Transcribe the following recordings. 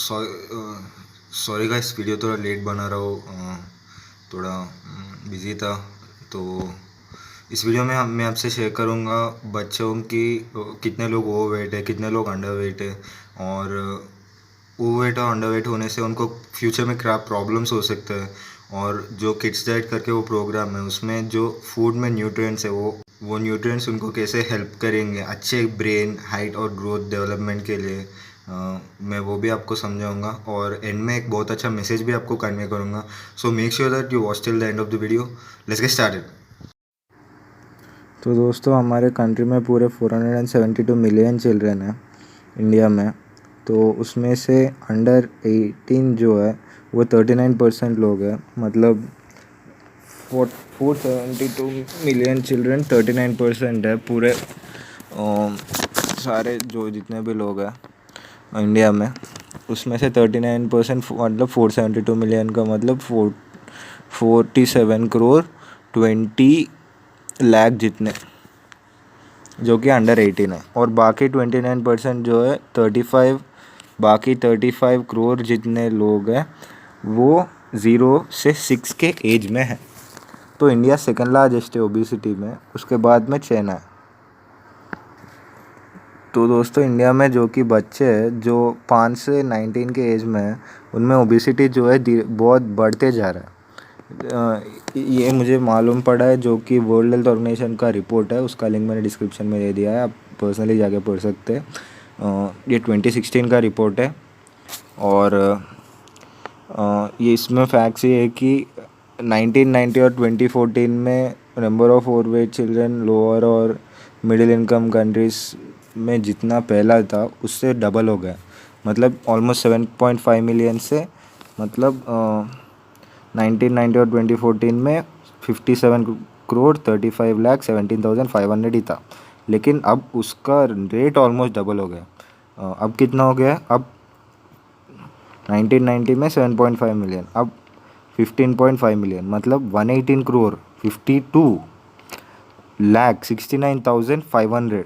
Sorry guys, video थोड़ा late बना रहा हूँ। थोड़ा बिज़ी था। तो इस वीडियो में मैं आपसे शेयर करूँगा बच्चों की कितने लोग ओवरवेट है, कितने लोग अंडरवेट है, और ओवरवेट और अंडरवेट होने से उनको फ्यूचर में क्या प्रॉब्लम्स हो सकते हैं। और जो किड्स डाइट करके वो प्रोग्राम है, उसमें जो फूड में न्यूट्रिएंट्स है, वो न्यूट्रिएंट्स उनको कैसे हेल्प करेंगे अच्छे ब्रेन हाइट और ग्रोथ डेवलपमेंट के लिए। मैं वो भी आपको समझाऊंगा, और एंड में एक बहुत अच्छा मैसेज भी आपको कन्वे करूंगा। So make sure that you watch till the end of the video. Let's get started. तो दोस्तों, हमारे कंट्री में पूरे 472 मिलियन चिल्ड्रन हैं इंडिया में। तो उसमें से अंडर 18 जो है वो 39% लोग हैं। मतलब 472 मिलियन चिल्ड्रन 39% है पूरे सारे जो जितने भी लोग हैं इंडिया में। उसमें से 39% मतलब 472 मिलियन का मतलब 47 करोड़ 20 लाख जितने जो कि अंडर 18 है। और बाकी 29% जो है 35 करोड़ जितने लोग हैं वो 0 से 6 के एज में है। तो इंडिया सेकंड लार्जेस्ट है ओबेसिटी में, उसके बाद में चाइना है। तो दोस्तों, इंडिया में जो कि बच्चे हैं जो 5 से 19 के एज में है, उनमें ओबेसिटी जो है बहुत बढ़ते जा रहा है। ये मुझे मालूम पड़ा है, जो कि वर्ल्ड हेल्थ ऑर्गेनाइजेशन का रिपोर्ट है। उसका लिंक मैंने डिस्क्रिप्शन में दे दिया है, आप पर्सनली जाके पढ़ सकते हैं। ये 2016 का रिपोर्ट है। और ये इसमें फैक्ट्स ये है कि 1990 और 2014 में number of overweight children lower और मिडिल इनकम कंट्रीज़ में जितना पहला था उससे डबल हो गया। मतलब ऑलमोस्ट 7.5 मिलियन से, मतलब 1990 और 2014 में 57 करोड़ 35 लाख 17,500 ही था। लेकिन अब उसका रेट ऑलमोस्ट डबल हो गया। अब कितना हो गया? अब 1990 में 7.5 मिलियन, अब 15.5 मिलियन, मतलब 118 करोड़ 52 लाख 69,500।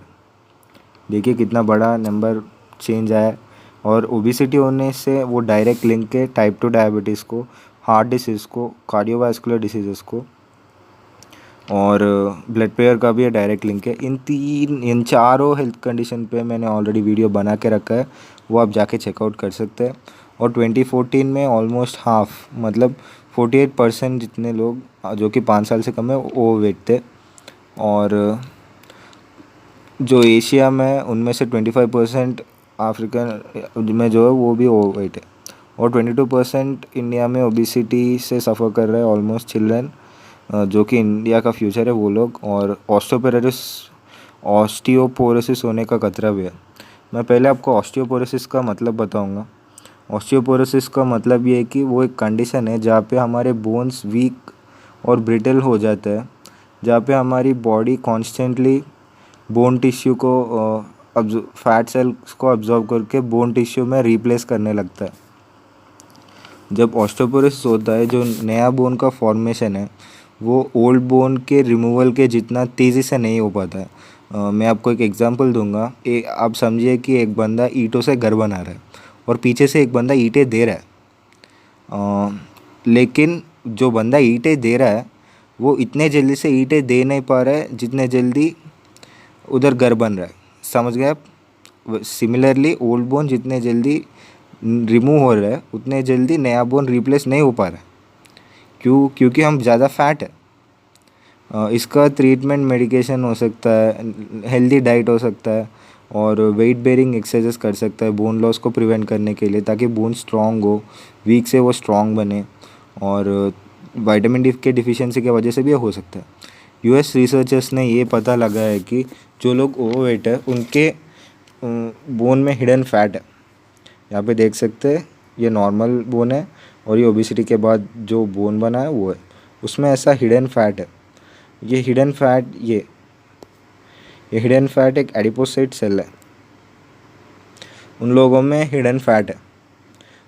देखिए कितना बड़ा नंबर चेंज आया है। और ओबेसिटी होने से वो डायरेक्ट लिंक है टाइप 2 डायबिटीज़ को, हार्ट डिसीज़ को, कार्डियोवास्कुलर डिसीज़ को, और ब्लड प्रेशर का भी है डायरेक्ट लिंक है। इन चारों हेल्थ कंडीशन पे मैंने ऑलरेडी वीडियो बना के रखा है, वो आप जाके चेकआउट कर सकते हैं। और 2014 में ऑलमोस्ट हाफ, मतलब 48% जितने लोग जो कि 5 साल से कम है ओवरवेट थे। और जो एशिया में उनमें से 25% अफ्रीकन में जो है वो भी ओवरवेट है। और 22% इंडिया में ओबेसिटी से सफ़र कर रहे हैं ऑलमोस्ट चिल्ड्रन, जो कि इंडिया का फ्यूचर है वो लोग। और ऑस्टियोपोरोसिस होने का खतरा भी है। मैं पहले आपको ऑस्टियोपोरोसिस का मतलब बताऊंगा। ऑस्टियोपोरोसिस का मतलब ये है कि वो एक कंडीशन है जहाँ पे हमारे बोन्स वीक और ब्रिटल हो जाते हैं, जहाँ पे हमारी बॉडी कॉन्स्टेंटली बोन टिश्यू को फैट सेल्स को अब्जॉर्ब करके बोन टिश्यू में रिप्लेस करने लगता है। जब ऑस्टियोपोरोसिस होता है, जो नया बोन का फॉर्मेशन है वो ओल्ड बोन के रिमूवल के जितना तेज़ी से नहीं हो पाता है। मैं आपको एक एग्जांपल दूंगा। आप समझिए कि एक बंदा ईंटों से घर बना रहा है और पीछे से एक बंदा ईंटें दे रहा है। लेकिन जो बंदा ईंटें दे रहा है वो इतने जल्दी से ईंटें दे नहीं पा रहा है जितने जल्दी उधर घर बन रहा है। समझ गए आप? सिमिलरली ओल्ड बोन जितने जल्दी रिमूव हो रहा है उतने जल्दी नया बोन रिप्लेस नहीं हो पा रहा है। क्योंकि हम ज़्यादा फैट है। इसका ट्रीटमेंट मेडिकेशन हो सकता है, हेल्दी डाइट हो सकता है, और वेट बेरिंग एक्सरसाइजेस कर सकता है बोन लॉस को प्रिवेंट करने के लिए, ताकि बोन स्ट्रॉन्ग हो, वीक से वो स्ट्रॉन्ग बने। और विटामिन डी के डिफिशिएंसी की वजह से भी हो सकता है। यूएस रिसर्चर्स ने ये पता लगा है कि जो लोग ओवरवेट है उनके बोन में हिडन फैट है। यहाँ पे देख सकते हैं, ये नॉर्मल बोन है और ये ओबेसिटी के बाद जो बोन बना है वो है, उसमें ऐसा हिडन फैट है। ये हिडन फैट ये हिडन फैट एक एडिपोसाइट सेल है। उन लोगों में हिडन फैट है।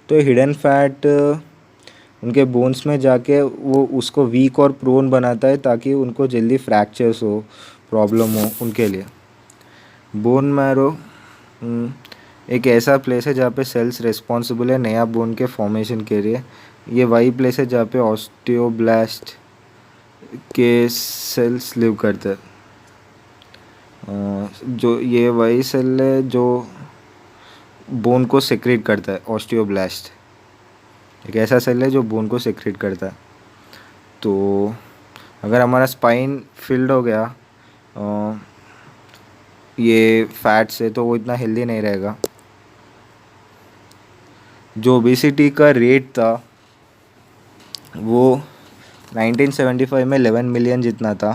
तो हिडन फैट उनके बोन्स में जाके वो उसको वीक और प्रोन बनाता है, ताकि उनको जल्दी फ्रैक्चर्स हो, प्रॉब्लम हो उनके लिए। बोन मैरो एक ऐसा प्लेस है जहाँ पे सेल्स रिस्पॉन्सिबल है नया बोन के फॉर्मेशन के लिए। ये वही प्लेस है जहाँ पे ऑस्टियोब्लास्ट के सेल्स लिव करते हैं। जो ये वही सेल है जो बोन को सेक्रेट करता है। ऑस्टियोब्लास्ट एक ऐसा सेल है जो बोन को सेक्रेट करता है। तो अगर हमारा स्पाइन फिल्ड हो गया ये फैट से, तो वो इतना हेल्दी नहीं रहेगा। जो ओबेसिटी का रेट था वो 1975 में 11 मिलियन जितना था,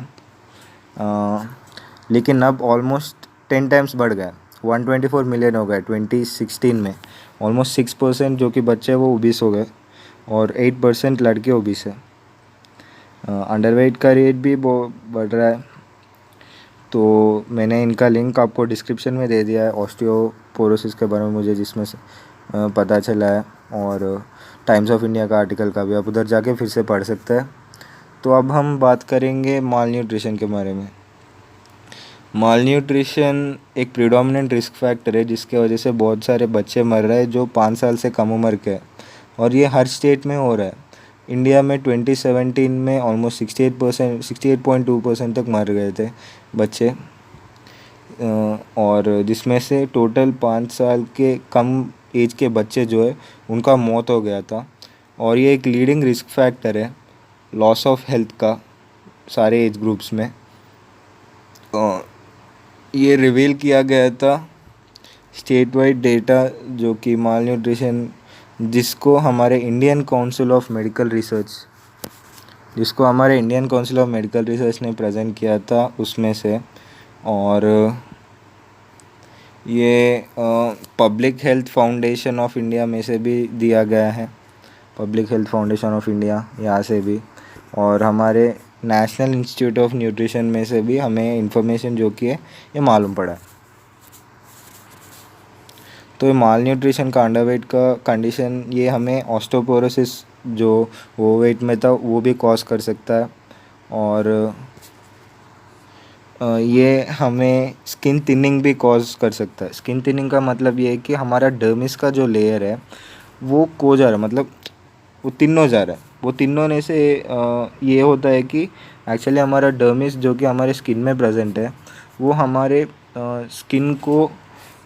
लेकिन अब ऑलमोस्ट 10 टाइम्स बढ़ गया, 124 मिलियन हो गया 2016 में। ऑलमोस्ट 6% जो कि बच्चे वो ओबीस हो गए और 8% लड़के ओबीस है। अंडरवेट का रेट भी बढ़ रहा है। तो मैंने इनका लिंक आपको डिस्क्रिप्शन में दे दिया है ऑस्टियोपोरोसिस के बारे में मुझे जिसमें से पता चला है, और टाइम्स ऑफ इंडिया का आर्टिकल का भी आप उधर जाके फिर से पढ़ सकते हैं। तो अब हम बात करेंगे माल न्यूट्रिशन के बारे में। माल न्यूट्रिशन एक प्रीडोमिनेंट रिस्क फैक्टर है जिसके वजह से बहुत सारे बच्चे मर रहे हैं जो 5 साल से कम उम्र के हैं, और ये हर स्टेट में हो रहा है। इंडिया में 2017 में ऑलमोस्ट 68.2% तक मर गए थे बच्चे, और जिसमें से टोटल 5 साल के कम एज के बच्चे जो है उनका मौत हो गया था। और ये एक लीडिंग रिस्क फैक्टर है लॉस ऑफ हेल्थ का सारे एज ग्रुप्स में। ये रिवील किया गया था स्टेट वाइड डेटा जो कि माल न्यूट्रिशन जिसको हमारे Indian council of medical research ने प्रेजेंट किया था उसमें से। और ये public health foundation of India में से भी दिया गया है, public health foundation of India यहाँ से भी, और हमारे नेशनल इंस्टीट्यूट ऑफ न्यूट्रिशन में से भी हमें इंफॉर्मेशन जो कि है ये मालूम पड़ा है। तो ये माल न्यूट्रिशन का अंडरवेट का कंडीशन ये हमें ऑस्टियोपोरोसिस जो ओवरवेट में था वो भी कॉज कर सकता है, और ये हमें स्किन थिनिंग भी कॉज कर सकता है। स्किन थिनिंग का मतलब ये है कि हमारा डर्मिस का जो लेयर है वो खो जा रहा है, मतलब वो तिन्नो जा रहा है। वो तिन्नो होने से ये होता है कि एक्चुअली हमारा डर्मिस जो कि हमारे स्किन में प्रेजेंट है वो हमारे स्किन को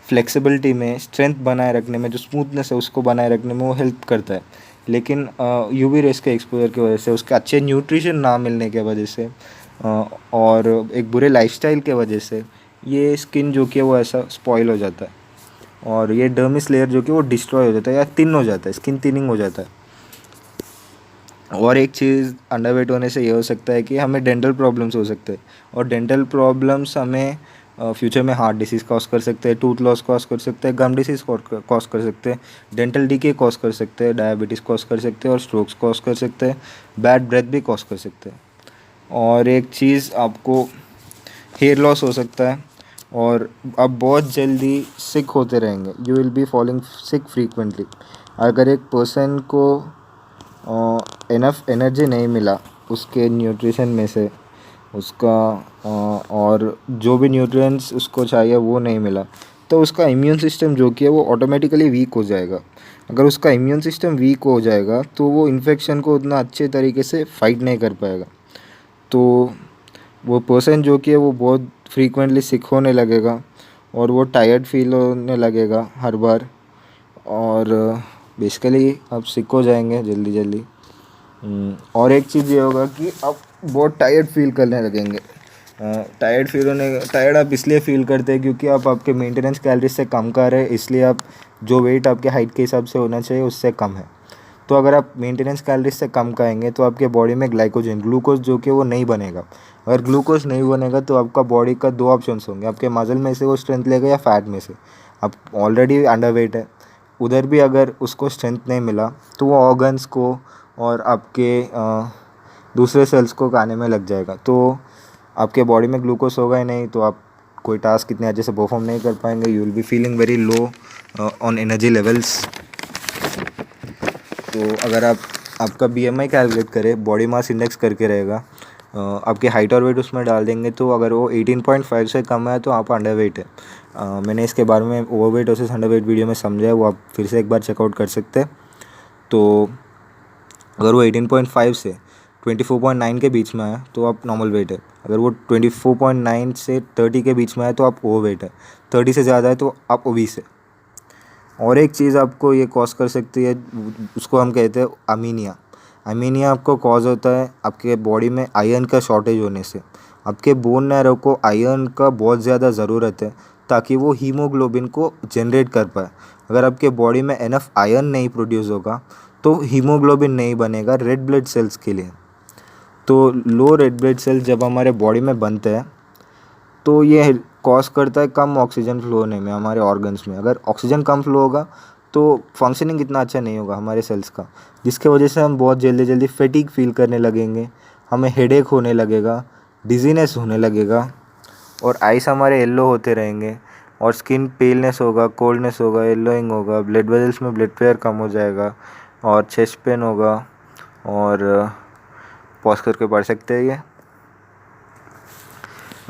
फ्लेक्सिबिलिटी में, स्ट्रेंथ बनाए रखने में, जो स्मूथनेस है उसको बनाए रखने में वो हेल्प करता है। लेकिन यूवी रेस के एक्सपोजर की वजह से, उसके अच्छे न्यूट्रिशन ना मिलने की वजह से और एक बुरे लाइफस्टाइल के वजह से ये स्किन जो कि वो ऐसा स्पॉइल हो जाता है, और ये डर्मिस लेयर जो कि वो डिस्ट्रॉय हो जाता है या थिन हो जाता है, स्किन थिनिंग हो जाता है। और एक चीज़ अंडरवेट होने से ये हो सकता है कि हमें डेंटल प्रॉब्लम्स हो सकते हैं, और डेंटल प्रॉब्लम्स हमें फ्यूचर में हार्ट डिसीज़ कॉज कर सकते हैं, टूथ लॉस कॉज कर सकते हैं, गम डिसीज़ कॉज कर सकते हैं, डेंटल डीके कॉज कर सकते हैं, डायबिटीज़ कॉज कर सकते हैं, और स्ट्रोक्स कॉज कर सकते हैं, बैड ब्रेथ भी कॉज कर सकते हैं। और एक चीज़ आपको हेयर लॉस हो सकता है, और आप बहुत जल्दी सिक होते रहेंगे, you will be falling sick frequently. अगर एक पर्सन को इनफ एनर्जी नहीं मिला उसके न्यूट्रिशन में से, उसका और जो भी न्यूट्रिएंट्स उसको चाहिए वो नहीं मिला, तो उसका इम्यून सिस्टम जो कि है वो ऑटोमेटिकली वीक हो जाएगा। अगर उसका इम्यून सिस्टम वीक हो जाएगा तो वो इन्फेक्शन को उतना अच्छे तरीके से फाइट नहीं कर पाएगा। तो वो पर्सन जो कि है वो बहुत फ्रीक्वेंटली सिक होने लगेगा, और वो टायर्ड फील होने लगेगा हर बार, और बेसिकली आप सिक हो जाएंगे जल्दी जल्दी। और एक चीज़ ये होगा कि आप बहुत टायर्ड फील करने लगेंगे। टायर्ड आप इसलिए फील करते हैं क्योंकि आप आपके मेंटेनेंस कैलोरीज से कम कर रहे हैं, इसलिए आप जो वेट आपके हाइट के हिसाब से होना चाहिए उससे कम है। तो अगर आप मेंटेनेंस कैलोरीज से कम खाएंगे तो आपके बॉडी में ग्लूकोज जो कि वो नहीं बनेगा। अगर ग्लूकोज नहीं बनेगा तो आपका बॉडी का दो ऑप्शंस होंगे, आपके मसल में से वो स्ट्रेंथ लेगा या फैट में से। आप ऑलरेडी अंडरवेट है, उधर भी अगर उसको स्ट्रेंथ नहीं मिला तो वो ऑर्गन्स को और आपके दूसरे सेल्स को खाने में लग जाएगा। तो आपके बॉडी में ग्लूकोज होगा ही नहीं तो आप कोई टास्क इतने अच्छे से परफॉर्म नहीं कर पाएंगे। You will be feeling very low on energy levels. तो अगर आपका BMI कैलकुलेट करें, बॉडी मास इंडेक्स करके रहेगा, आपके हाइट और वेट उसमें डाल देंगे, तो अगर वो 18.5 से कम है तो आप अंडरवेट है। मैंने इसके बारे में ओवरवेट वर्सेस अंडरवेट वीडियो में समझा है, वो आप फिर से एक बार चेकआउट कर सकते हैं। तो अगर वो 18.5 से 24.9 के बीच में है तो आप नॉर्मल वेट है। अगर वो 24.9 से 30 के बीच में है तो आप ओवरवेट है। 30 से ज़्यादा है तो आप ओबीस है। और एक चीज़ आपको ये कॉज कर सकती है, उसको हम कहते हैं अमीनिया। अमीनिया आपको कॉज होता है आपके बॉडी में आयरन का शॉर्टेज होने से। आपके बोन नैरो को आयरन का बहुत ज़्यादा ज़रूरत है ताकि वो हीमोग्लोबिन को जनरेट कर पाए। अगर आपके बॉडी में इनफ आयरन नहीं प्रोड्यूस होगा तो हीमोग्लोबिन नहीं बनेगा रेड ब्लड सेल्स के लिए। तो लो रेड ब्लड सेल्स जब हमारे बॉडी में बनते हैं तो ये कॉज करता है कम ऑक्सीजन फ्लो होने में हमारे ऑर्गन्स में। अगर ऑक्सीजन कम फ्लो होगा तो फंक्शनिंग इतना अच्छा नहीं होगा हमारे सेल्स का, जिसके वजह से हम बहुत जल्दी जल्दी फैटीग फील करने लगेंगे, हमें हेडेक होने लगेगा, डिजीनेस होने लगेगा और आइस हमारे येलो होते रहेंगे और स्किन पेलनेस होगा, कोल्डनेस होगा, येलोइंग होगा, ब्लड वेजल्स में ब्लड प्रेशर कम हो जाएगा और चेस्ट पेन होगा। और पॉज करके पढ़ सकते हैं ये।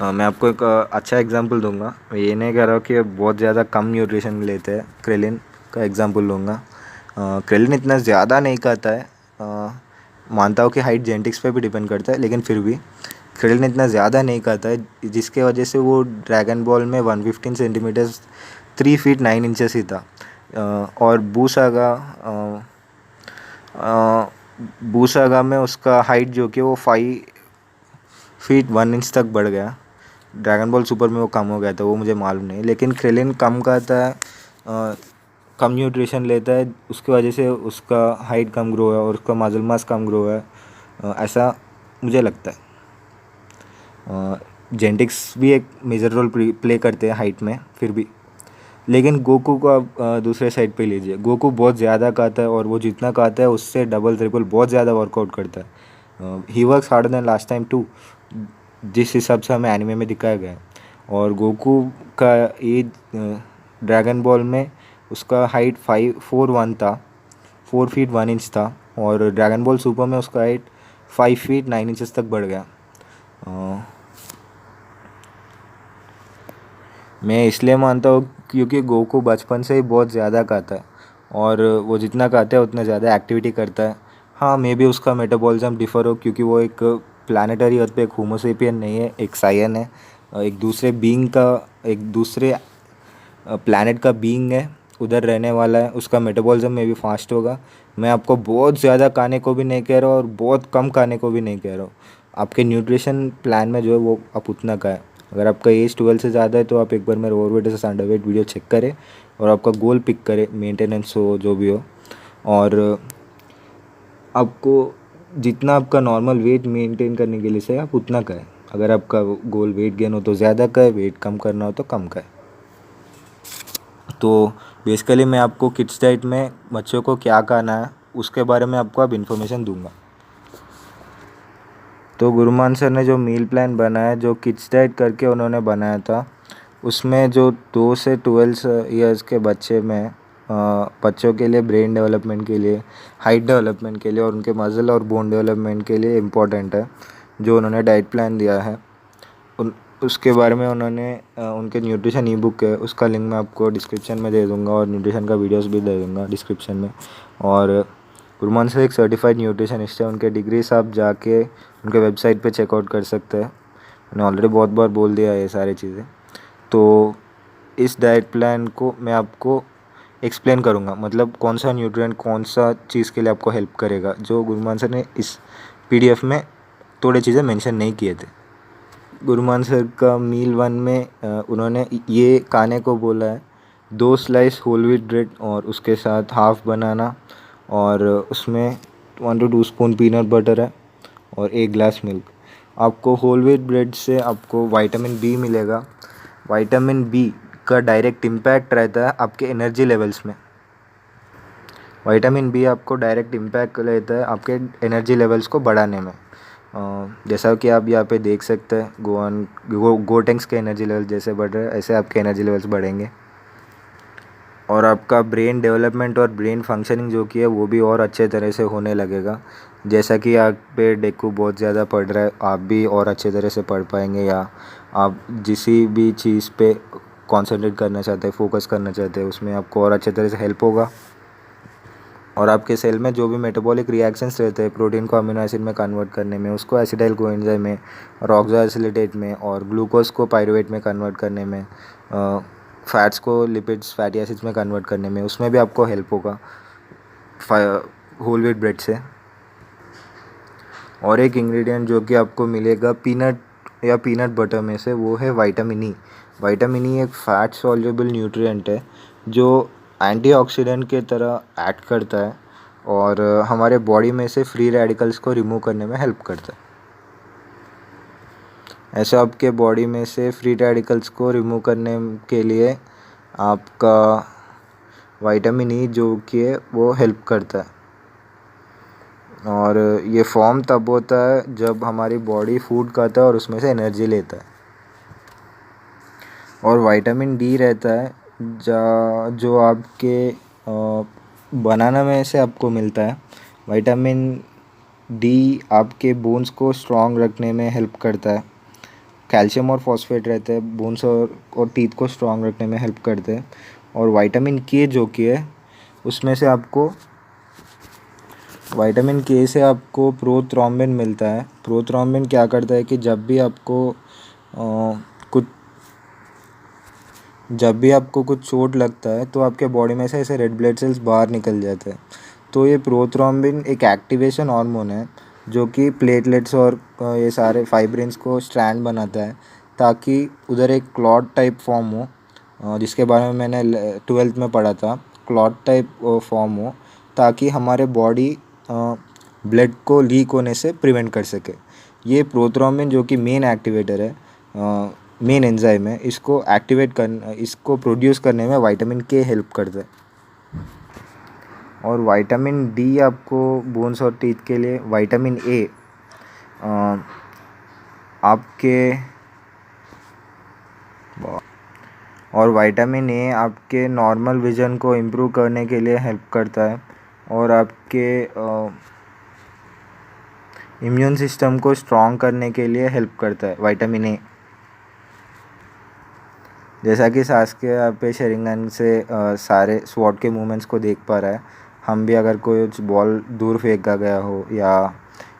मैं आपको एक अच्छा एग्जांपल दूंगा। मैं ये नहीं कह रहा हूँ कि बहुत ज़्यादा कम न्यूट्रिशन लेते हैं। क्रेलिन का एग्जांपल लूँगा। क्रेलिन इतना ज़्यादा नहीं खाता है। मानता हूँ कि हाइट जेनेटिक्स पे भी डिपेंड करता है, लेकिन फिर भी क्रेलिन इतना ज़्यादा नहीं खाता है, जिसके वजह से वो ड्रैगन बॉल में 115 सेंटीमीटर 3 फीट 9 इंचेस ही था। और बूसागा में उसका हाइट जो कि वो 5 फीट 1 इंच तक बढ़ गया। ड्रैगन बॉल सुपर में वो कम हो गया था, वो मुझे मालूम नहीं, लेकिन क्रेलिन कम खाता है, कम न्यूट्रिशन लेता है, उसकी वजह से उसका हाइट कम ग्रो है और उसका मसल मास कम ग्रो है, ऐसा मुझे लगता है। जेनेटिक्स भी एक मेजर रोल प्ले करते हैं हाइट में फिर भी। लेकिन गोकू को आप दूसरे साइड पे लीजिए। गोकू बहुत ज़्यादा खाता है और वो जितना खाता है उससे डबल ट्रिपल बहुत ज़्यादा वर्कआउट करता है। He works harder than last time too, जिस हिसाब से हमें एनिमे में दिखाया गया है। और गोकू का एज ड्रैगन बॉल में उसका हाइट 5'4" था, 4 फीट 1 इंच था, और ड्रैगन बॉल सुपर में उसका हाइट 5 फीट 9 इंचेस तक बढ़ गया। मैं इसलिए मानता हूँ क्योंकि गोकू बचपन से ही बहुत ज़्यादा खाता है और वो जितना खाता है उतना ज़्यादा एक्टिविटी करता है। हाँ, मे भी उसका मेटाबॉलिज्म डिफ़र हो क्योंकि वो एक प्लानेटरी अर्थ पे एक होमोसेपियन नहीं है, एक साइयन है, एक दूसरे प्लैनेट का बीइंग है, उधर रहने वाला है, उसका मेटाबॉलिज्म में भी फास्ट होगा। मैं आपको बहुत ज़्यादा खाने को भी नहीं कह रहा और बहुत कम खाने को भी नहीं कह रहा हूँ। आपके न्यूट्रिशन प्लान में जो है वो आप उतना का है। अगर आपका एज 12 से ज़्यादा है तो आप एक बार मेरे overweight versus underweight video check करें और आपका गोल पिक करें, मेंटेनेंस हो जो भी हो, और आपको जितना आपका नॉर्मल वेट मेंटेन करने के लिए से आप उतना का है। अगर आपका गोल वेट गेन हो तो ज़्यादा का है, वेट कम करना हो तो कम का है। तो बेसिकली मैं आपको किड्स डाइट में बच्चों को क्या खाना है उसके बारे में आपको अब इन्फॉर्मेशन दूंगा। तो गुरुमान सर ने जो मील प्लान बनाया, जो किड्स डाइट करके उन्होंने बनाया था, उसमें जो 2 से 12 ईयर्स के बच्चों के लिए ब्रेन डेवलपमेंट के लिए, हाइट डेवलपमेंट के लिए और उनके मसल और बोन डेवलपमेंट के लिए इम्पोर्टेंट है, जो उन्होंने डाइट प्लान दिया है। उसके बारे में उन्होंने उनके न्यूट्रिशन ई बुक है, उसका लिंक मैं आपको डिस्क्रिप्शन में दे दूँगा और न्यूट्रिशन का वीडियोस भी दे दूँगा डिस्क्रिप्शन में। और गुरुमान सर एक सर्टिफाइड न्यूट्रिशनिस्ट है, उनके डिग्रीज आप जाके उनके वेबसाइट पे चेकआउट कर सकते हैं। मैंने ऑलरेडी बहुत बार बोल दिया है ये सारी चीज़ें। तो इस डाइट प्लान को मैं आपको एक्सप्लेन करूँगा, मतलब कौन सा न्यूट्रिएंट कौन सा चीज़ के लिए आपको हेल्प करेगा, जो गुरुमान सर ने इस PDF में थोड़ी चीज़ें मेंशन नहीं किए थे। गुरुमान सर का मील 1 में उन्होंने ये खाने को बोला है 2 स्लाइस होल व्हीट ब्रेड और उसके साथ हाफ बनाना और उसमें 1 to 2 स्पून पीनट बटर है और 1 ग्लास मिल्क। आपको होल व्हीट ब्रेड से आपको विटामिन बी मिलेगा। विटामिन बी का डायरेक्ट इम्पैक्ट रहता है आपके एनर्जी लेवल्स में। विटामिन बी आपको डायरेक्ट इम्पैक्ट लेता है आपके एनर्जी लेवल्स को बढ़ाने में। जैसा कि आप यहाँ पे देख सकते हैं, गोटेंक्स के एनर्जी लेवल जैसे बढ़ रहे हैं ऐसे आपके एनर्जी लेवल्स बढ़ेंगे और आपका ब्रेन डेवलपमेंट और ब्रेन फंक्शनिंग जो कि है वो भी और अच्छे तरह से होने लगेगा। जैसा कि आप पे डेकू बहुत ज़्यादा पढ़ रहा है, आप भी और अच्छे तरह से पढ़ पाएंगे, या आप जिस भी चीज़ पे कॉन्सेंट्रेट करना चाहते हैं, फोकस करना चाहते हैं, उसमें आपको और अच्छे तरह से हेल्प होगा। और आपके सेल में जो भी मेटाबॉलिक रिएक्शंस रहते हैं प्रोटीन को अमीनो एसिड में कन्वर्ट करने में, उसको एसिटाइल कोएंजाइम में और ऑक्सोएसिलेटेट में और ग्लूकोज को पायरुवेट में कन्वर्ट करने में, फैट्स को लिपिड्स फैटी एसिड्स में कन्वर्ट करने में, उसमें भी आपको हेल्प होगा होल व्हीट ब्रेड से। और एक इंग्रेडिएंट जो कि आपको मिलेगा पीनट या पीनट बटर में से, वो है विटामिन ई। विटामिन ई एक फैट सॉल्युबल न्यूट्रिएंट है जो एंटीऑक्सीडेंट के तरह एक्ट करता है और हमारे बॉडी में से फ्री रेडिकल्स को रिमूव करने में हेल्प करता है। ऐसे आपके बॉडी में से फ्री रेडिकल्स को रिमूव करने के लिए आपका विटामिन ई जो कि है वो हेल्प करता है। और ये फॉर्म तब होता है जब हमारी बॉडी फूड खाता है और उसमें से एनर्जी लेता है। और विटामिन डी रहता है जो आपके बनाना में से आपको मिलता है। विटामिन डी आपके बोन्स को स्ट्रॉन्ग रखने में हेल्प करता है। कैल्शियम और फॉस्फेट रहते हैं, बोन्स और टीथ को स्ट्रॉन्ग रखने में हेल्प करते हैं। और विटामिन के जो कि है उसमें से आपको विटामिन के से आपको प्रोथ्रोम्बिन मिलता है। प्रोथ्रोम्बिन क्या करता है कि जब भी आपको कुछ चोट लगता है तो आपके बॉडी में से ऐसे रेड ब्लड सेल्स बाहर निकल जाते हैं। तो ये प्रोथ्रोम्बिन एक एक्टिवेशन हार्मोन है जो कि प्लेटलेट्स और ये सारे फाइब्रिन्स को स्ट्रैंड बनाता है ताकि उधर एक क्लॉट टाइप फॉर्म हो, जिसके बारे में मैंने 12th में पढ़ा था। क्लॉट टाइप फॉर्म हो ताकि हमारे बॉडी ब्लड को लीक होने से प्रिवेंट कर सके। ये प्रोथ्रोम्बिन जो कि मेन एक्टिवेटर है, मेन एंजाइम है, इसको प्रोड्यूस करने में विटामिन के हेल्प करता है। और विटामिन डी आपको बोन्स और टीथ के लिए, विटामिन ए आपके नॉर्मल विज़न को इम्प्रूव करने के लिए हेल्प करता है और आपके इम्यून सिस्टम को स्ट्रॉन्ग करने के लिए हेल्प करता है विटामिन ए। जैसा कि सांस के यहाँ पे शेरिंगन से सारे स्वॉट के मूवमेंट्स को देख पा रहा है, हम भी अगर कोई बॉल दूर फेंका गया हो या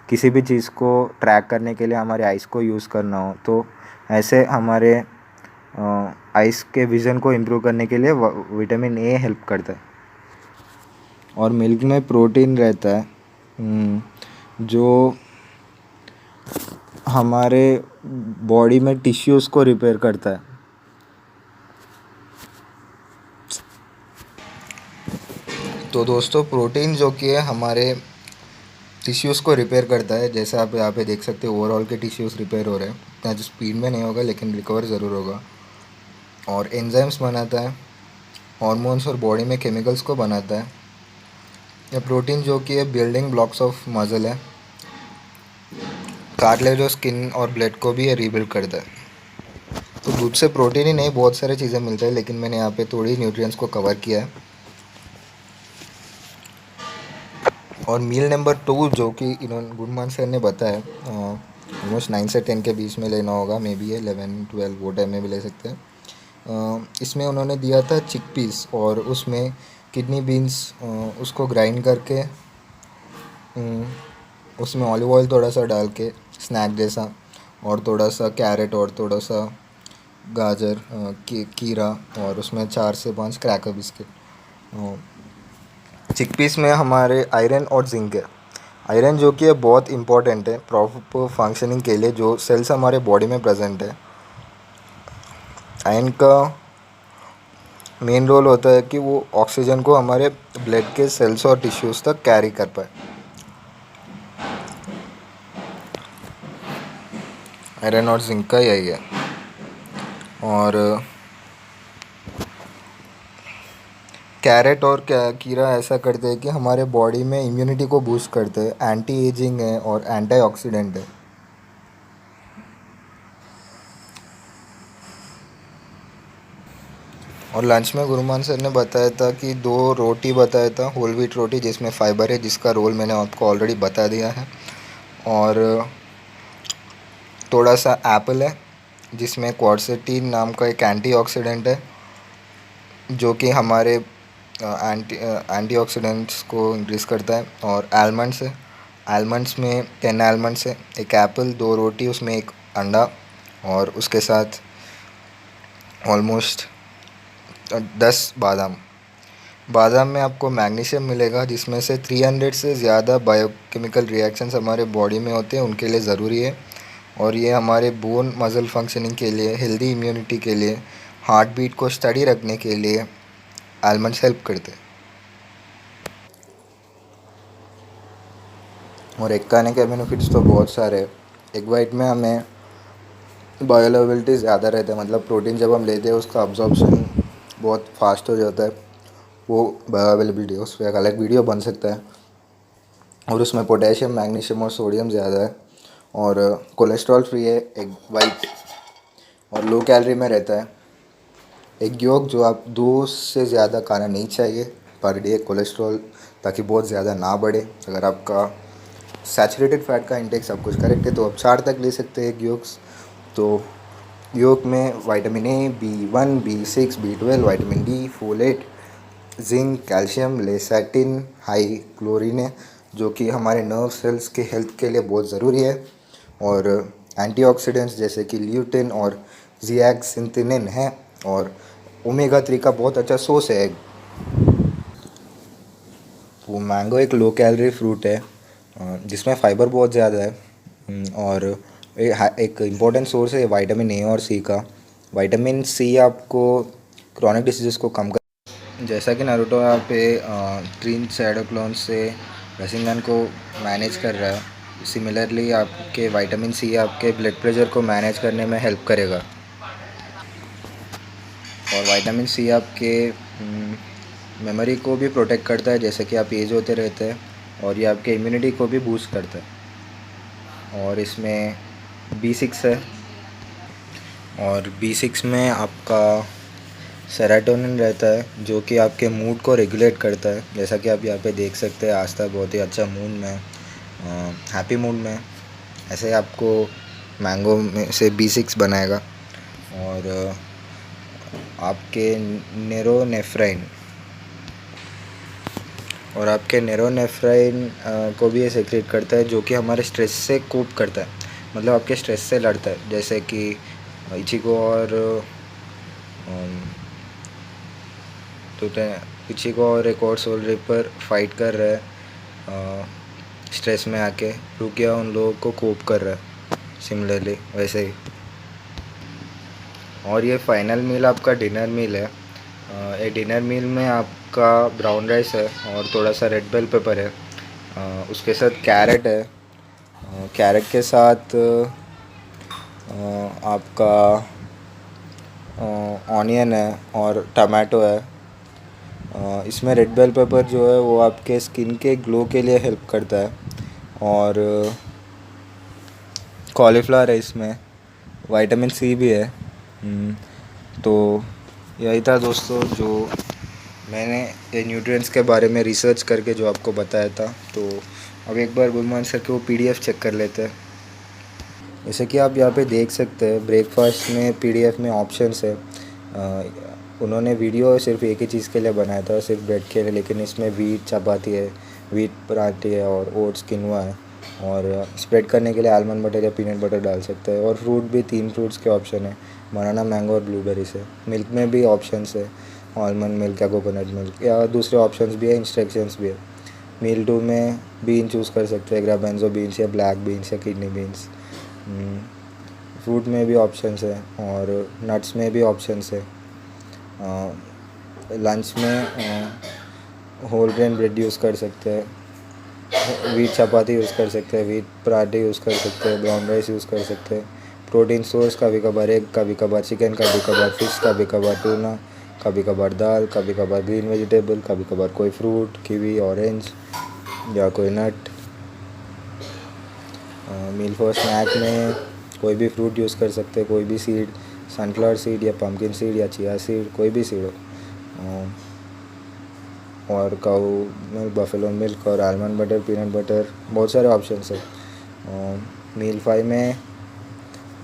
किसी भी चीज़ को ट्रैक करने के लिए हमारे आइज़ को यूज़ करना हो, तो ऐसे हमारे आइज़ के विज़न को इम्प्रूव करने के लिए विटामिन ए हेल्प करता है। और मिल्क में प्रोटीन रहता है जो हमारे बॉडी में टिश्यूज़ को रिपेयर करता है। तो दोस्तों, प्रोटीन जो कि है हमारे टिश्यूज़ को रिपेयर करता है। जैसे आप यहाँ पे देख सकते हो, ओवरऑल के टिश्यूज़ रिपेयर हो रहे हैं। इतना जो स्पीड में नहीं होगा लेकिन रिकवर ज़रूर होगा। और एंजाइम्स बनाता है, हार्मोन्स और बॉडी में केमिकल्स को बनाता है। यह प्रोटीन जो कि है बिल्डिंग ब्लॉक्स ऑफ मसल है। कार्टिलेज और स्किन और ब्लड को भी ये रीबिल्ड करता है। तो दूध से प्रोटीन ही नहीं, बहुत सारी चीज़ें मिलती है, लेकिन मैंने यहाँ पे थोड़ी न्यूट्रिएंट्स को कवर किया है। और मील नंबर 2 जो कि इन्होंने गुडमान सर ने बताया, ऑलमोस्ट 9 से 10 के बीच में लेना होगा, मे बी 11-12 वो टाइम में भी ले सकते हैं। इसमें उन्होंने दिया था चिकपीस और उसमें किडनी बीन्स, उसको ग्राइंड करके उसमें ऑलिव ऑयल थोड़ा सा डाल के स्नैक जैसा, और थोड़ा सा कैरेट और थोड़ा सा गाजर, कीरा, और उसमें 4 से 5 क्रैकर बिस्किट। चिकपीस में हमारे आयरन और जिंक है। आयरन जो कि बहुत इम्पॉर्टेंट है प्रॉपर फंक्शनिंग के लिए, जो सेल्स हमारे बॉडी में प्रेजेंट है। आयरन का मेन रोल होता है कि वो ऑक्सीजन को हमारे ब्लड के सेल्स और टिश्यूज़ तक कैरी कर पाए। आयरन और जिंक का यही है। और कैरेट और कीरा ऐसा करते हैं कि हमारे बॉडी में इम्यूनिटी को बूस्ट करते हैं, एंटी एजिंग है और एंटीऑक्सीडेंट है। और लंच में गुरुमान सर ने बताया था कि 2 रोटी बताया था, होल व्हीट रोटी जिसमें फाइबर है, जिसका रोल मैंने आपको ऑलरेडी बता दिया है। और थोड़ा सा एप्पल है जिसमें क्वारसेटीन नाम का एक एंटीऑक्सीडेंट है जो कि हमारे एंटीऑक्सीडेंट्स को इंक्रीज़ करता है। और आलमंड्स है, आलमंड्स में 10 आलमंड्स है, एक एप्पल, 2 रोटी, उसमें एक अंडा और उसके साथ ऑलमोस्ट 10 बादाम। बादाम में आपको मैग्नीशियम मिलेगा जिसमें से 300 से ज़्यादा बायोकेमिकल रिएक्शंस हमारे बॉडी में होते हैं, उनके लिए ज़रूरी है। और ये हमारे बोन मसल फंक्शनिंग के लिए, हेल्दी इम्यूनिटी के लिए, हार्ट बीट को स्टडी रखने के लिए आलमंड्स हेल्प करते हैं। और एग खाने के बेनिफिट्स तो बहुत सारे हैं। एग वाइट में हमें बायोअवेलेबिलिटी ज़्यादा रहता है, मतलब प्रोटीन जब हम लेते हैं उसका अब्जॉर्प्शन बहुत फास्ट हो जाता है। वो बायोअवेलेबिलिटी, उस पर एक अलग वीडियो बन सकता है। और उसमें पोटेशियम, मैग्नीशियम और सोडियम ज़्यादा है और कोलेस्ट्रॉल फ्री है एग वाइट और लो कैलोरी में रहता है। एग योक जो आप 2 से ज़्यादा खाना नहीं चाहिए पर डे कोलेस्ट्रॉल, ताकि बहुत ज़्यादा ना बढ़े। अगर आपका सैचुरेटेड फैट का इंटेक सब कुछ करेक्ट है तो आप 4 तक ले सकते हैं एग योक्स। तो योक में vitamin A, B1, B6, B12, vitamin D, folate, zinc, calcium, lecithin, high chlorine है जो कि हमारे नर्व सेल्स के हेल्थ के लिए बहुत ज़रूरी है। और एंटीऑक्सीडेंट्स जैसे कि ल्यूटिन और ज़िएक्सिंथिनिन है। और ओमेगा 3 का बहुत अच्छा सोर्स है एग। वो मैंगो एक लो कैलोरी फ्रूट है जिसमें फ़ाइबर बहुत ज़्यादा है। और एक इम्पोर्टेंट सोर्स है विटामिन ए और सी का। विटामिन सी आपको क्रॉनिक डिसीज़ को कम कर, जैसा कि नारुतो यहाँ पे 3 शैडो क्लोन से रसिंगन को मैनेज कर रहा है। सिमिलरली आपके विटामिन सी आपके ब्लड प्रेशर को मैनेज करने में हेल्प करेगा। और विटामिन सी आपके मेमोरी को भी प्रोटेक्ट करता है, जैसे कि आप एज होते रहते हैं। और ये आपके इम्यूनिटी को भी बूस्ट करता है। और इसमें B6 है और B6 में आपका सेरोटोनिन रहता है जो कि आपके मूड को रेगुलेट करता है। जैसा कि आप यहाँ पे देख सकते हैं आस्था बहुत ही अच्छा मूड में, हैप्पी मूड में। ऐसे आपको मैंगो में से B6 बनाएगा। और आपके नेरोनेफ्राइन को भी ये सेक्रेट करता है जो कि हमारे स्ट्रेस से कोप करता है, मतलब आपके स्ट्रेस से लड़ता है। जैसे कि इचिगो और एक और सोल रिपर फाइट कर रहा है स्ट्रेस में आके, रुकिया उन लोगों को कोप कर रहा है सिमिलरली वैसे ही। और ये फाइनल मील आपका डिनर मील है। ये डिनर मील में आपका ब्राउन राइस है और थोड़ा सा रेड बेल पेपर है। उसके साथ कैरेट है। कैरेट के साथ आपका ऑनियन है और टमाटो है। इसमें रेड बेल पेपर जो है वो आपके स्किन के ग्लो के लिए हेल्प करता है। और कॉलीफ्लावर है, इसमें विटामिन सी भी है। तो यही था दोस्तों जो मैंने ये न्यूट्रिएंट्स के बारे में रिसर्च करके जो आपको बताया था। तो अब एक बार गुलमान सर के वो PDF चेक कर लेते हैं। जैसे कि आप यहाँ पे देख सकते हैं ब्रेकफास्ट में PDF में ऑप्शंस है। उन्होंने वीडियो सिर्फ एक ही चीज़ के लिए बनाया था, सिर्फ ब्रेड के लिए, लेकिन इसमें वीट चपाती है, वीट पराठे है और ओट्स किनवा है। और स्प्रेड करने के लिए आलमंड बटर या पीनट बटर डाल सकते हैं। और फ्रूट भी 3 फ्रूट्स के ऑप्शन है, बनाना, मैंगो और ब्लूबेरी से। मिल्क में भी ऑप्शंस है, आलमंड मिल्क या कोकोनट मिल्क या दूसरे ऑप्शंस भी है, इंस्ट्रक्शंस भी है। मील 2 में बीन चूज़ कर सकते हैं, ग्राबेंजो बीन्स या ब्लैक बीन्स या किडनी बीन्स। फ्रूट में भी ऑप्शंस है और नट्स में भी ऑप्शंस है। लंच में होल ग्रेन ब्रेड यूज़ कर सकते हैं, वीट चपाती यूज़ कर सकते हैं, वीट पराठे यूज़ कर सकते हैं, ब्राउन राइस यूज़ कर सकते हैं। प्रोटीन सोर्स कभी कभार एग, कभी कभार चिकन, कभी कभार फिश, कभी कभार टूना, कभी कभार दाल, कभी कभार ग्रीन वेजिटेबल, कभी कभार कोई फ्रूट, कीवी, ऑरेंज या कोई नट। मील फॉर स्नैक में कोई भी फ्रूट यूज़ कर सकते हैं, कोई भी सीड, सनफ्लावर सीड या पम्पकिन सीड या चिया सीड, कोई भी सीड हो। और काऊ मिल्क, बफेलो मिल्क और आलमंड बटर, पीनट बटर, बहुत सारे ऑप्शंस है। मील 5 में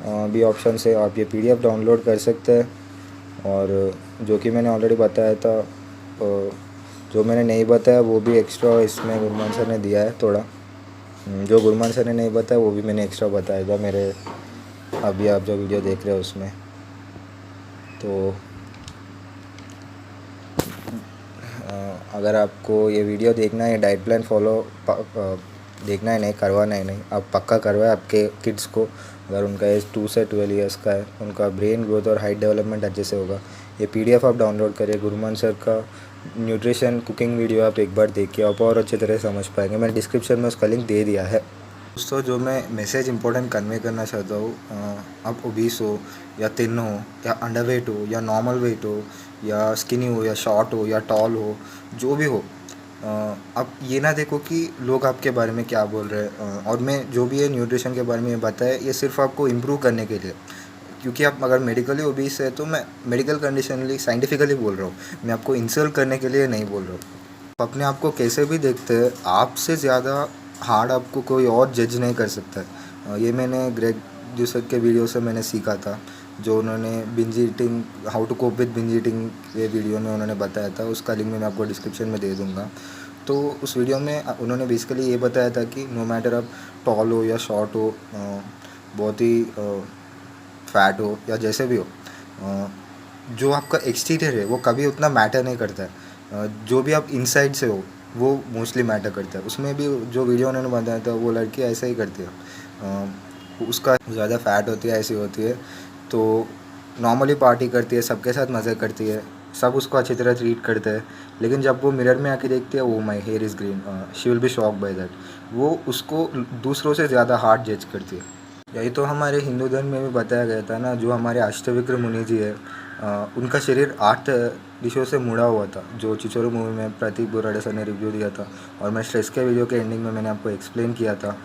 भी ऑप्शन से आप ये PDF डाउनलोड कर सकते हैं। और जो कि मैंने ऑलरेडी बताया था, जो मैंने नहीं बताया वो भी एक्स्ट्रा इसमें गुरमान सर ने दिया है थोड़ा। जो गुरमान सर ने नहीं बताया वो भी मैंने एक्स्ट्रा बताया था मेरे अभी आप जो वीडियो देख रहे हो उसमें। तो अगर आपको ये वीडियो देखना है, डाइट प्लान फॉलो देखना है, नहीं करवाना है, नहीं आप पक्का करवाएं आपके किड्स को। अगर उनका एज 2 से 12 ईयर्स का है, उनका ब्रेन ग्रोथ और हाइट डेवलपमेंट अच्छे से होगा। ये PDF आप डाउनलोड करिए, गुरमान सर का न्यूट्रिशन कुकिंग वीडियो आप एक बार देखिए, आप और अच्छी तरह समझ पाएंगे। मैंने डिस्क्रिप्शन में उसका लिंक दे दिया है। दोस्तों, जो मैं मैसेज इंपॉर्टेंट कन्वे करना चाहता हूँ, आप ओबीस हो या थिन हो या अंडरवेट हो या नॉर्मल वेट हो या स्किनी हो या शॉर्ट हो या टॉल हो, जो भी हो, आप ये ना देखो कि लोग आपके बारे में क्या बोल रहे हैं। और मैं जो भी है न्यूट्रिशन के बारे में बताया, ये सिर्फ आपको इम्प्रूव करने के लिए, क्योंकि आप अगर मेडिकली ओबीस है तो मैं मेडिकल कंडीशनली साइंटिफिकली बोल रहा हूँ, मैं आपको इंसल्ट करने के लिए नहीं बोल रहा हूँ। आप अपने आप को कैसे भी देखते हैं, आपसे ज़्यादा हार्ड आपको कोई और जज नहीं कर सकता है। ये मैंने ग्रेग ड्यूसर के वीडियो से मैंने सीखा था, जो उन्होंने binge eating, how to cope with binge eating के वीडियो में उन्होंने बताया था। उसका लिंक मैं आपको डिस्क्रिप्शन में दे दूँगा। तो उस वीडियो में उन्होंने बेसिकली ये बताया था कि नो मैटर आप टॉल हो या शॉर्ट हो, बहुत ही फैट हो या जैसे भी हो, जो आपका एक्सटीरियर है वो कभी उतना मैटर नहीं करता है। जो भी आप इनसाइड से हो वो मोस्टली मैटर करता है। उसमें भी जो वीडियो उन्होंने बताया था, वो लड़की ऐसा ही करती है, उसका ज़्यादा फैट होती है, ऐसी होती है, तो नॉर्मली पार्टी करती है, सबके साथ मज़े करती है, सब उसको अच्छी तरह ट्रीट करते हैं। लेकिन जब वो मिरर में आके देखती है, oh my hair is green, she will be shock by that, वो उसको दूसरों से ज़्यादा हार्ड जज करती है। यही तो हमारे हिंदू धर्म में भी बताया गया था ना। जो हमारे अष्टविक्र मुनि जी है, उनका शरीर 8 दिशों से मुड़ा हुआ था, जो चिचोरो मूवी में प्रतीक बोराडे सर ने रिव्यू दिया था, और मैं स्ट्रेस के वीडियो के एंडिंग में मैंने आपको एक्सप्लेन किया था।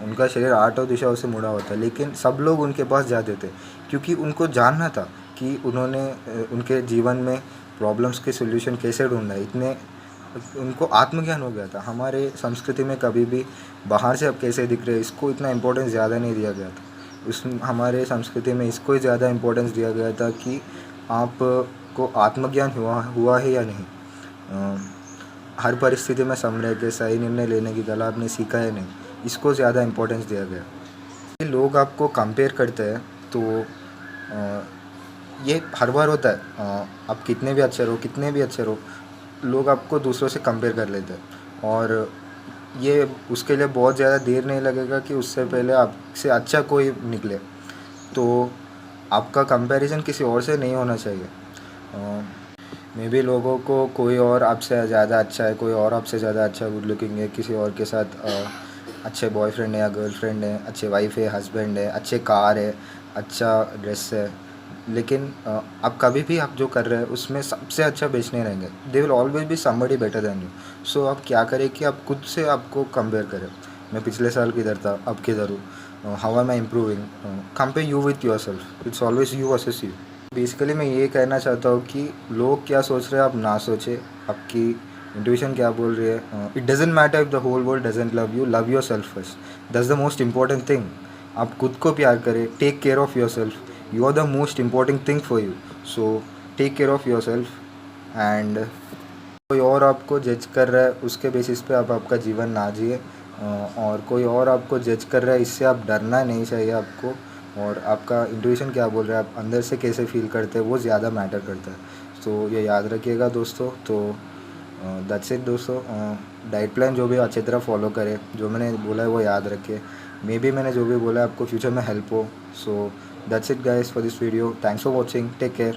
उनका शरीर 8 दिशाओं से मुड़ा हुआ था, लेकिन सब लोग उनके पास जाते थे क्योंकि उनको जानना था कि उन्होंने उनके जीवन में प्रॉब्लम्स के सोल्यूशन कैसे ढूंढना है। इतने उनको आत्मज्ञान हो गया था। हमारे संस्कृति में कभी भी बाहर से अब कैसे दिख रहे हैं, इसको इतना इम्पोर्टेंस ज़्यादा नहीं दिया गया था। हमारे संस्कृति में इसको ही ज़्यादा इम्पोर्टेंस दिया गया था कि आपको आत्मज्ञान हुआ है या नहीं, हर परिस्थिति में संभल के सही निर्णय लेने की कला आपने सीखा है नहीं, इसको ज़्यादा इम्पोर्टेंस दिया गया। लोग आपको कंपेयर करते हैं तो ये हर बार होता है। आप कितने भी अच्छे रहो, लोग आपको दूसरों से कंपेयर कर लेते हैं, और ये उसके लिए बहुत ज़्यादा देर नहीं लगेगा कि उससे पहले आपसे अच्छा कोई निकले। तो आपका कंपैरिजन किसी और से नहीं होना चाहिए। मे बी लोगों को कोई और आपसे ज़्यादा अच्छा है, कोई और आपसे ज़्यादा अच्छा गुड लुकिंग है, किसी और के साथ अच्छे बॉयफ्रेंड है या गर्लफ्रेंड है, अच्छे वाइफ है, हस्बैंड है, अच्छे कार है, अच्छा ड्रेस है, लेकिन आप कभी भी आप जो कर रहे हैं उसमें सबसे अच्छा बेच नहीं रहेंगे। They will always be somebody better than you. So आप क्या करें कि आप खुद से आपको कंपेयर करें, मैं पिछले साल किधर था, अब किधर हूँ, how am I improving, compare you with your self, it's always you versus you. Basically मैं ये कहना चाहता हूँ कि लोग क्या सोच रहे हैं आप ना सोचें, आपकी इंट्यूशन क्या बोल रही है। It doesn't matter if the whole world doesn't love yourself first, that's the most important thing. आप खुद को प्यार करें, take care of yourself, you are the most important thing for you, so take care of yourself। and कोई और आपको जज कर रहा है उसके बेसिस पे आप आपका जीवन ना जिए, और कोई और आपको जज कर रहा है इससे आप डरना नहीं चाहिए आपको। और आपका इंट्यूशन क्या बोल रहा है, आप अंदर से कैसे फील करते हैं, वो ज़्यादा मैटर करता है। सो ये याद रखिएगा दोस्तों। तो दैट्स इट दोस्तों। डाइट प्लान जो भी अच्छी तरह फॉलो करें, जो मैंने बोला है वो याद रखें। मे बी मैंने जो भी बोला है आपको फ्यूचर में हेल्प हो। सो that's it guys for this video. Thanks for watching. Take care.